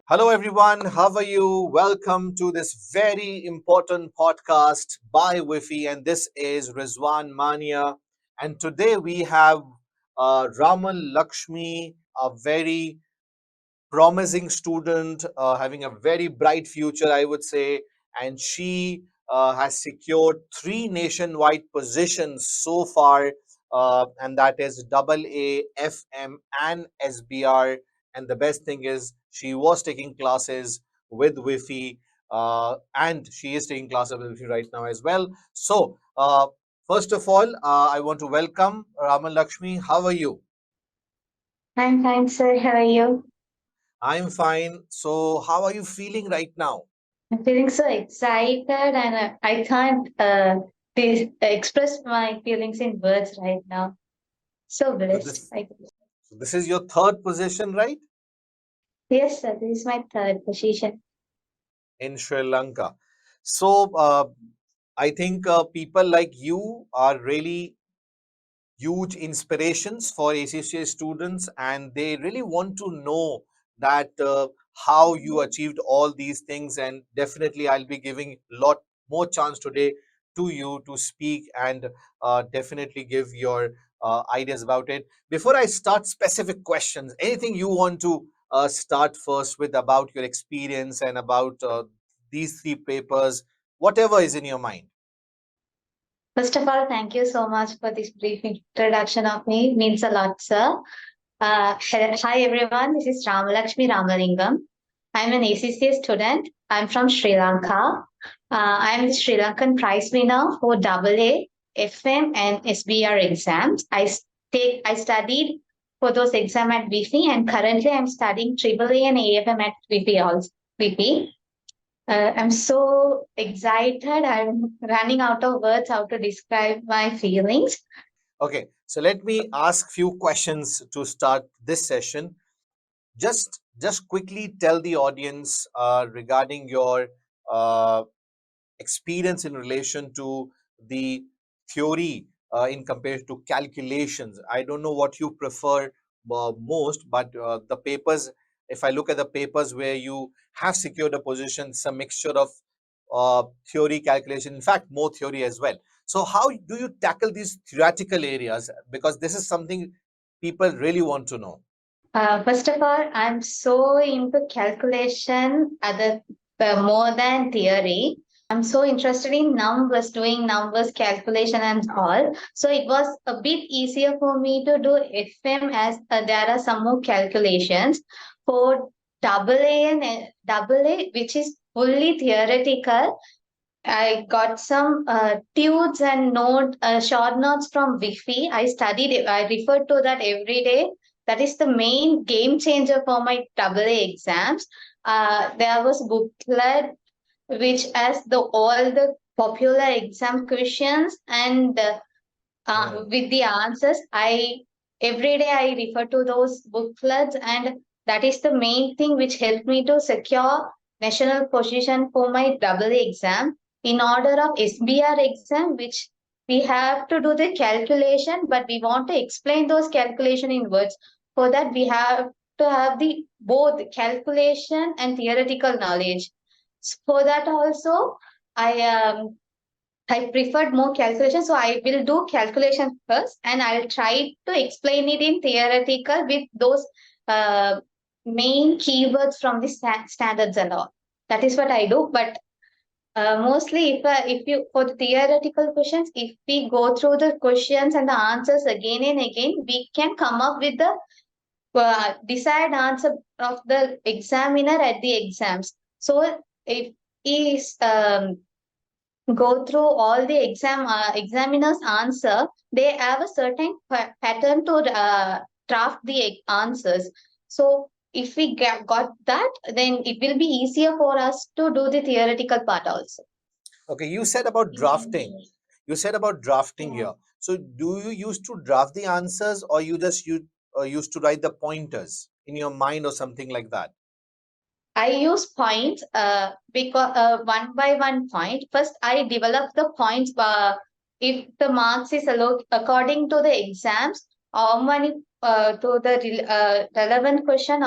Hello, everyone. How are you? Welcome to this very important podcast by VIFHE, and this is Rizwan Mania. And today we have Raman Lakshmi, a very promising student, having a very bright future, I would say. And she has secured three nationwide positions so far, and that is double A, FM, and SBR. And the best thing is, she was taking classes with Wi-Fi, and she is taking classes with Wi-Fi right now as well. So, first of all, I want to welcome Raman Lakshmi. How are you? I'm fine, sir. How are you? I'm fine. So, how are you feeling right now? I'm feeling so excited and I can't express my feelings in words right now. So So blessed. this so this is your third position, right? Yes, sir. This is my third position. In Sri Lanka. So I think people like you are really huge inspirations for ACCA students, and they really want to know that how you achieved all these things. And definitely, I'll be giving a lot more chance today to you to speak and definitely give your ideas about it. Before I start specific questions, anything you want to start first with about your experience and about these three papers, whatever is in your mind. First of all, thank you so much for this brief introduction of me. It means a lot, sir. Hi, everyone. This is Ramalakshmi Ramalingam. I'm an ACCA student. I'm from Sri Lanka. I'm the Sri Lankan prize winner for AA, FM, and SBR exams. I studied for those exams at VIFHE, and currently I'm studying AAA and AFM at VIFHE also. VIFHE. I'm so excited. I'm running out of words how to describe my feelings. Okay, so let me ask few questions to start this session. Just quickly tell the audience regarding your uh, experience in relation to the theory in comparison to calculations. I don't know what you prefer most, but the papers, if I look at the papers where you have secured a position, it's a mixture of theory, calculation, in fact, more theory as well. So, how do you tackle these theoretical areas? Because this is something people really want to know. First of all, I'm so into calculation more than theory. I'm so interested in numbers, doing numbers calculation and all. So it was a bit easier for me to do FM as there are some more calculations. For double A, which is fully theoretical, I got some tudes and short notes from Wifi. I studied it. I referred to that every day. That is the main game changer for my AA exams. There was booklet which has all the popular exam questions and Hmm. with the answers. I every day I refer to those booklets, and that is the main thing which helped me to secure national position for my double exam. In order of SBR exam, which we have to do the calculation, but we want to explain those calculation in words. For that, we have to have the both calculation and theoretical knowledge. For that also, I I preferred more calculation, so I will do calculation first, and I'll try to explain it in theoretical with those uh, main keywords from the standards and all. That is what I do. But mostly, if you for the theoretical questions, if we go through the questions and the answers again and again, we can come up with the desired answer of the examiner at the exams. So if is go through all the examiners answer, they have a certain pattern to draft the answers. So if we got that, then it will be easier for us to do the theoretical part also. Okay, you said about drafting. You said about drafting here. So, do you used to draft the answers, or you used to write the pointers in your mind, or something like that? I use points because one by one point. First, I develop the points. If the marks is according to the exams, how many to the relevant question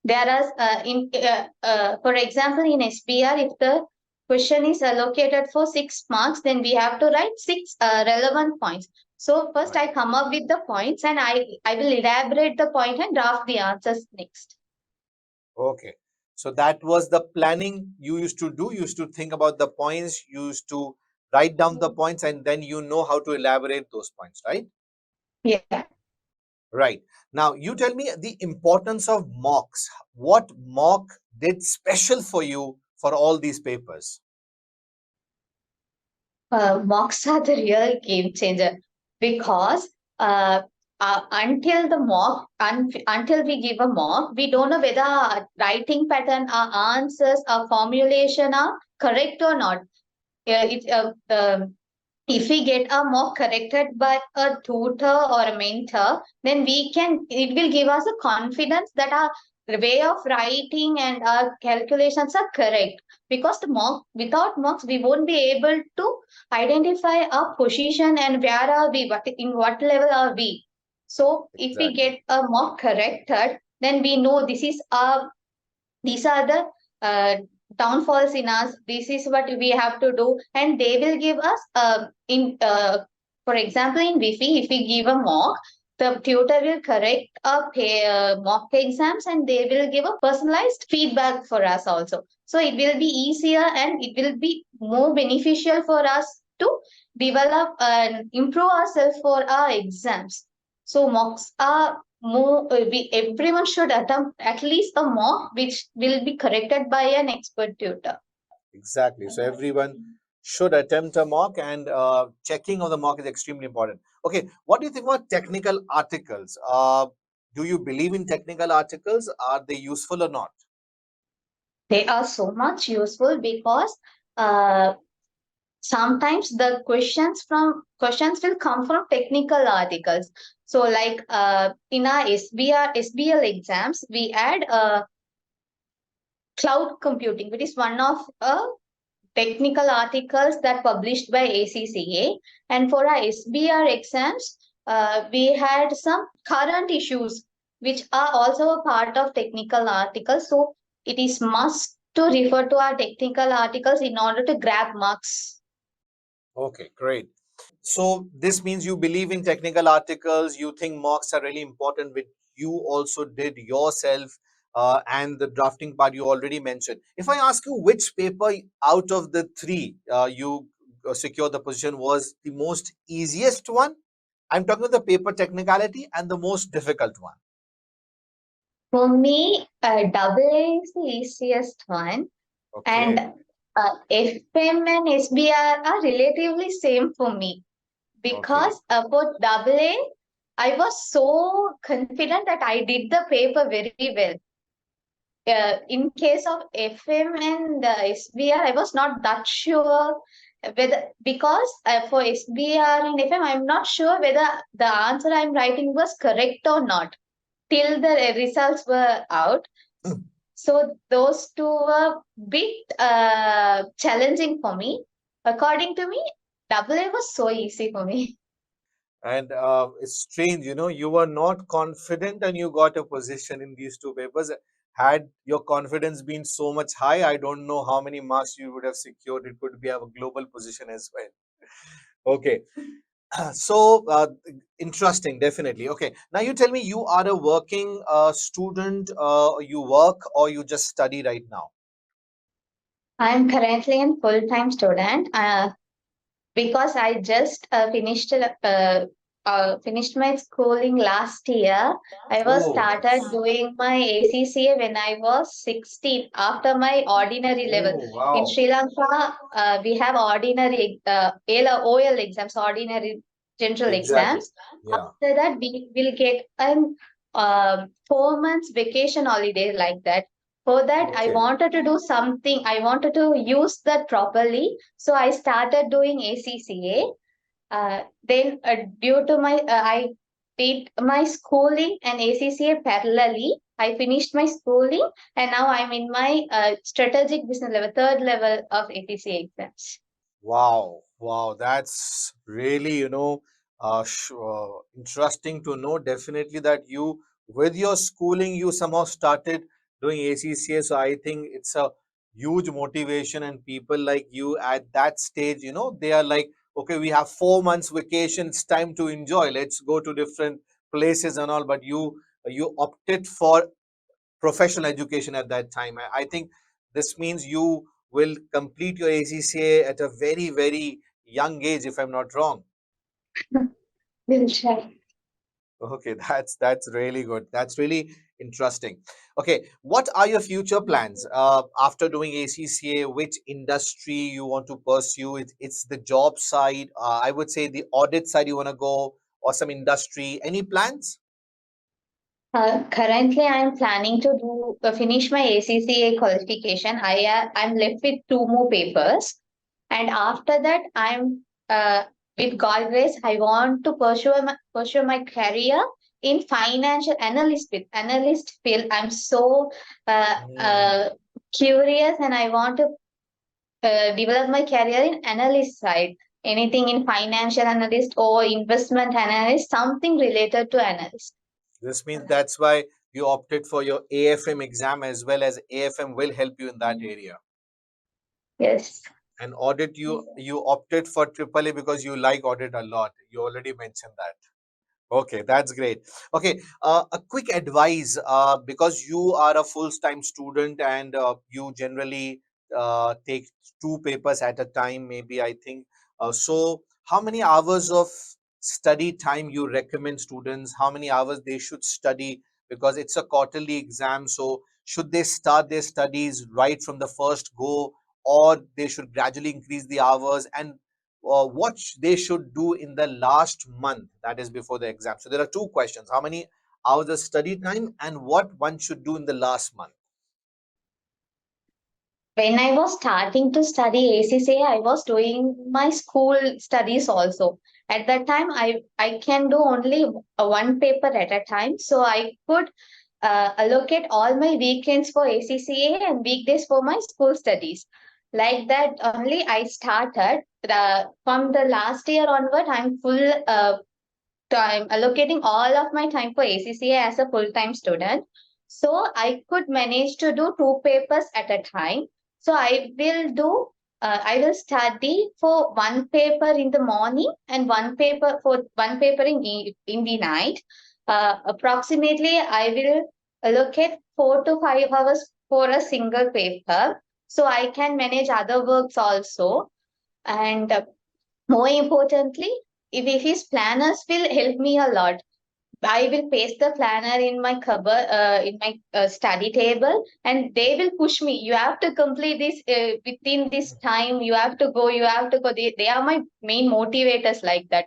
There are for example, in SBR, if the question is allocated for 6 marks, then we have to write six relevant points. So first Right. I come up with the points and I will elaborate the point and draft the answers next. Okay. So that was the planning you used to do. You used to think about the points, you used to write down the points, and then you know how to elaborate those points, right? Yeah. Right. Now, you tell me the importance of mocks. What mock did special for you for all these papers? Mocks are the real game changer because until the until we give a mock, we don't know whether our writing pattern, our answers, our formulation are correct or not. If we get a mock corrected by a tutor or a mentor, then it will give us a confidence that our way of writing and our calculations are correct. Because without mocks, we won't be able to identify our position and where are we, in what level are we. So if we Exactly. get a mock corrected, then we know these are the uh, downfalls in us, this is what we have to do, and they will give us in for example, in VIFHE, if we give a mock, the tutor will correct mock exams and they will give a personalized feedback for us also. So it will be easier and it will be more beneficial for us to develop and improve ourselves for our exams. So mocks are everyone should attempt at least a mock which will be corrected by an expert tutor. Exactly. So everyone should attempt a mock, and checking of the mock is extremely important. Okay. What do you think about technical articles? Do you believe in technical articles? Are they useful or not? They are so much useful because uh, sometimes the questions will come from technical articles. So like in our SBL exams, we add cloud computing, which is one of technical articles that published by ACCA. And for our SBR exams, we had some current issues which are also a part of technical articles. So it is must to refer to our technical articles in order to grab marks. Okay, great. So this means you believe in technical articles, you think mocks are really important, which you also did yourself, and the drafting part you already mentioned. If I ask you which paper out of the three you secure the position was the most easiest one, I'm talking about the paper technicality and the most difficult one. For me, double A is the easiest one, and Okay, FM and SBR are relatively same for me okay, because for double A, I was so confident that I did the paper very well. In case of FM and SBR, I was not that sure whether, because for SBR and FM, I'm not sure whether the answer I'm writing was correct or not till the results were out. So those two were bit challenging for me. According to me, double A was so easy for me. and it's strange, you were not confident and you got a position in these two papers. Had your confidence been so much high, I don't know how many marks you would have secured. It could be a global position as well. Okay. So interesting, definitely. Okay, now you tell me, you are a working student, you work or you just study right now? I'm currently a full-time student. Because I just finished my schooling last year. I was Oh, started doing my ACCA when I was 16 after my ordinary level. oh, In wow. Sri Lanka, we have ordinary OL exams, ordinary general Exactly. exams. Yeah. After that, we will get an 4 months vacation holiday like that. For that, I Okay. wanted to do something. I wanted to use that properly, so I started doing ACCA. Then, due to I did my schooling and ACCA parallelly. I finished my schooling, and now I'm in my strategic business level, third level of ACCA exams. Wow, wow, that's really, interesting to know. Definitely that you, with your schooling, you somehow started doing ACCA. So I think it's a huge motivation, and people like you at that stage, they are like, okay, we have 4 months vacation, it's time to enjoy, let's go to different places and all. But you opted for professional education at that time. I think this means you will complete your ACCA at a very, very young age, if I'm not wrong. We'll try. Okay, that's really good. That's really interesting. Okay, what are your future plans after doing ACCA? Which industry you want to pursue? It's the job side. I would say the audit side you want to go, or some industry. Any plans? Currently, I am planning to do finish my ACCA qualification. I'm left with two more papers, and after that, I'm with God grace. I want to pursue my career in financial analyst field. I'm so uh, Hmm. uh, curious, and I want to develop my career in analyst side. Anything in financial analyst or investment analyst, something related to analyst. This means that's why you opted for your AFM exam, as well as AFM will help you in that area. Yes. And audit, you opted for AAA because you like audit a lot. You already mentioned that. Okay, that's great. Okay, a quick advice, because you are a full-time student, and you generally take two papers at a time, maybe, I think. So, how many hours of study time you recommend students? How many hours they should study? Because it's a quarterly exam, so should they start their studies right from the first go, or they should gradually increase the hours? And what they should do in the last month, that is before the exam. So there are two questions: how many hours of study time, and what one should do in the last month. When I was starting to study ACCA, I was doing my school studies also. At that time, I can do only one paper at a time. So I could allocate all my weekends for ACCA and weekdays for my school studies. Like that, only I started. From the last year onward, I'm full time allocating all of my time for ACCA as a full-time student. So I could manage to do two papers at a time. So I will study for one paper in the morning and one paper in the night. Approximately, I will allocate 4 to 5 hours for a single paper. So I can manage other works also. And more importantly, if his planners will help me a lot. I will paste the planner in my cupboard, in my study table, and they will push me. You have to complete this within this time. You have to go. You have to go. They are my main motivators like that.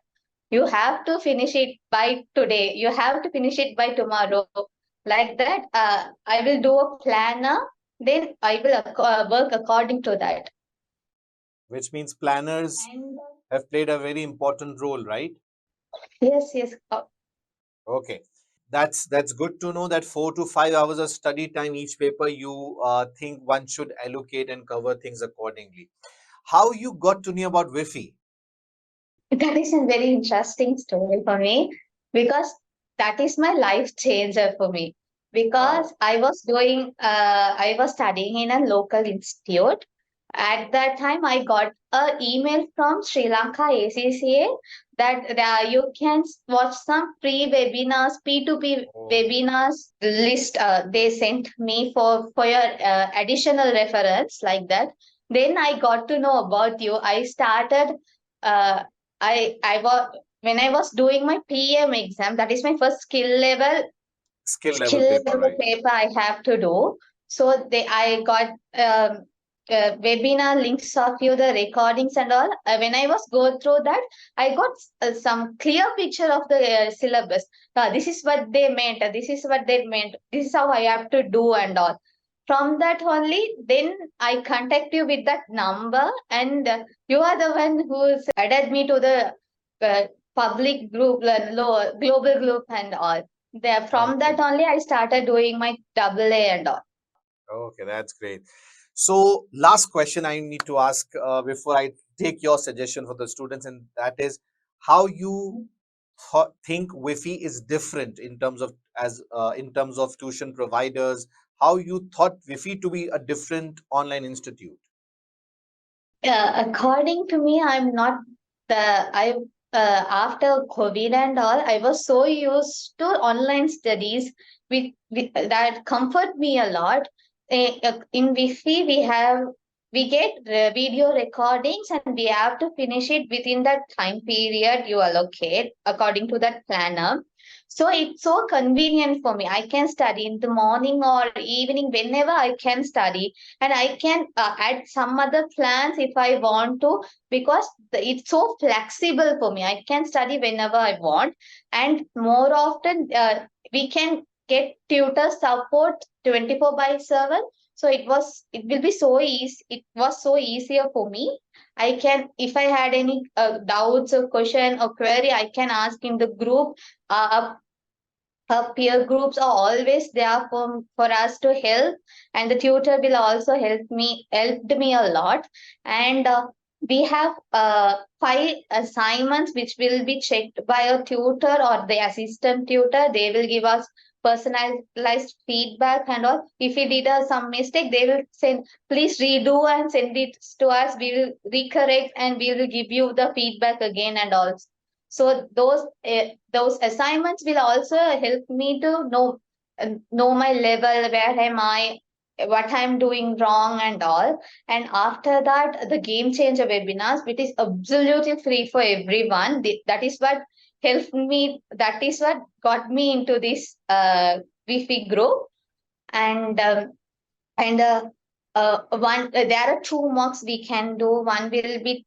You have to finish it by today. You have to finish it by tomorrow. Like that, I will do a planner. Then I will work according to that. Which means planners And have played a very important role, right? yes, yes. Okay, that's good to know that 4 to 5 hours of study time each paper you think one should allocate and cover things accordingly. How you got to know about WIFI? That is a very interesting story for me because that is my life changer for me. Wow. Because I was studying in a local institute. At that time, I got an email from Sri Lanka ACCA that you can watch some free webinars, P2P Oh. webinars list. They sent me for your additional reference like that. Then I got to know about you. I started. Uh, I was when I was doing my PM exam, that is my first Skill level skill paper, level right? paper I have to do. So I got webinar links of you, the recordings and all. When I was go through that, I got some clear picture of the syllabus. This is what they meant. This is what they meant. This is how I have to do and all. From that only, then I contact you with that number, and you are the one who's added me to the public group, global group and all. There, from that Okay. only, I started doing my double A and all. Okay, that's great. So, last question I need to ask before I take your suggestion for the students, and that is how you think WIFI is different in terms of tuition providers how you thought VIFHE to be a different online institute? According to me, I'm not the I after COVID and all, I was so used to online studies with that comfort me a lot. In Wi-Fi, we get video recordings and we have to finish it within that time period you allocate according to that planner. So it's so convenient for me. I can study in the morning or evening whenever I can study, and I can add some other plans if I want to, because it's so flexible for me. I can study whenever I want, and more often we can get tutor support 24 by 7. So it will be so easy. It was so easier for me. I can, if I had any doubts or question or query, I can ask in the group. Peer groups are always there for us to help, and the tutor will also helped me a lot. And we have 5 assignments which will be checked by a tutor or the assistant tutor. They will give us personalized feedback and all. If we did some mistake, they will send, please redo and send it to us. We will recorrect and we will give you the feedback again and all. So those assignments will also help me to know my level, where am I, what I'm doing wrong and all. And after that, the game changer webinars, which is absolutely free for everyone. That is what helped me. That is what got me into this Wi-Fi group. And and one there are 2 mocks we can do. One will be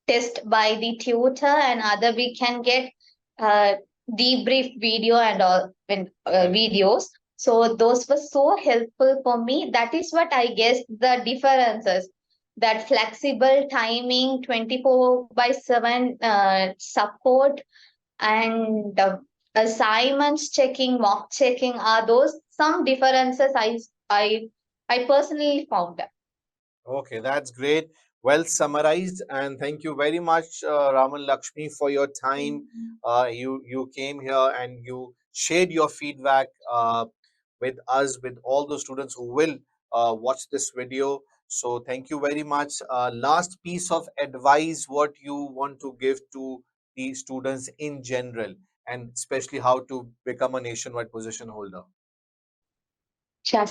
test by the tutor, and other we can get uh, debrief video and all when videos. So those were so helpful for me. That is what I guess the differences, that flexible timing, 24 by 7 support, and assignments checking, mock checking, are those some differences I personally found. Okay, that's great. Well summarized, and thank you very much, Raman Lakshmi, for your time. You came here and you shared your feedback with us, with all the students who will watch this video. So thank you very much. Last piece of advice, what you want to give to the students in general, and especially how to become a nationwide position holder. Sure.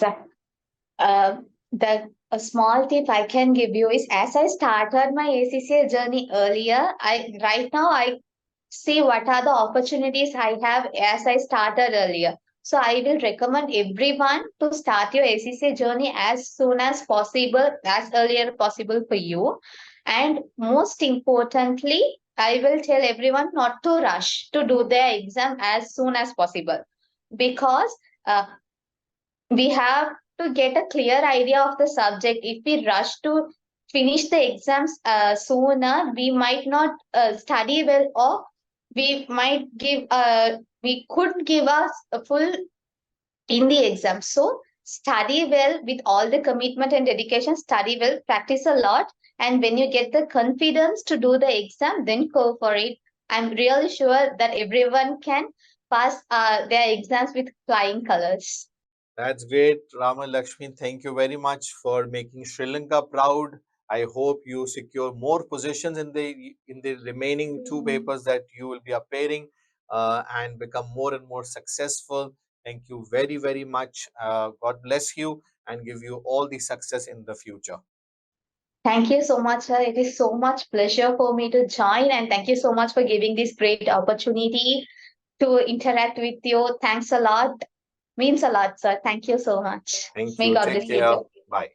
The a small tip I can give you is, as I started my ACCA journey earlier, I right now I see what are the opportunities I have as I started earlier. So I will recommend everyone to start your ACCA journey as soon as possible, as earlier possible for you. And most importantly, I will tell everyone not to rush to do their exam as soon as possible, because uh, we have to get a clear idea of the subject. If we rush to finish the exams sooner, we might not study well, or we could give us a full in the exam. So study well with all the commitment and dedication, study well, practice a lot, and when you get the confidence to do the exam, then go for it. I'm really sure that everyone can pass their exams with flying colors. That's great, Rama Lakshmi. Thank you very much for making Sri Lanka proud. I hope you secure more positions in the remaining two papers that you will be appearing, and become more and more successful. Thank you very very much. God bless you and give you all the success in the future. Thank you so much, sir. It is so much pleasure for me to join, and thank you so much for giving this great opportunity to interact with you. Thanks a lot. Means a lot, sir. Thank you so much. Thank May you. God Take bless you care. too. Bye.